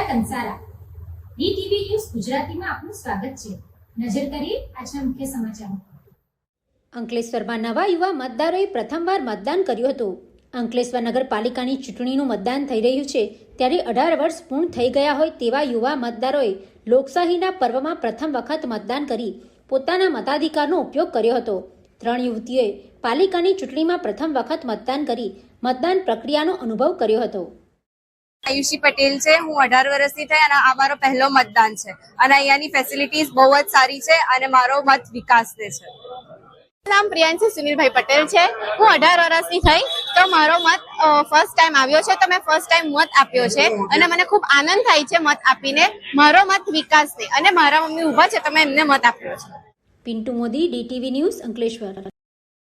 Kansara DTV news ગુજરાતીમાં આપનું સ્વાગત છે। નજર કરીએ આજના મુખ્ય સમાચારો। અંકલેશ્વરમાં નવા યુવા મતદારોએ પ્રથમવાર મતદાન કર્યું હતું। અંકલેશ્વર નગરપાલિકાની ચૂંટણીનું મતદાન થઈ રહ્યું છે ત્યારે 18 વર્ષ પૂર્ણ થઈ ગયા હોય તેવા યુવા મતદારોએ લોકશાહીના પર્વમાં પ્રથમ વખત મતદાન કરી પોતાના મતાધિકારનો ઉપયોગ કર્યો હતો। 3 યુવતીઓએ પાલિકાની ચૂંટણીમાં પ્રથમ વખત મતદાન કરી મતદાન પ્રક્રિયાનો અનુભવ કર્યો હતો। આયુષી પટેલ છે, હું 18 વર્ષની થઈ અને આ મારો પહેલો મતદાન છે અને અહીંયાની ફેસિલિટીઝ બહુ જ સારી છે અને મારો મત વિકાસને છે। નામ પ્રિયાંશી સુનિલભાઈ પટેલ છે, હું 18 વર્ષની થઈ તો મારો મત ફર્સ્ટ ટાઈમ આવ્યો છે તો મેં ફર્સ્ટ ટાઈમ મત આપ્યો છે અને મને ખૂબ આનંદ થાય છે મત આપીને। મારો મત વિકાસને અને મારા મમ્મી ઊભા છે તો મેં એમને મત આપ્યો છે। Pintu Modi, DTV news, Ankleshwar.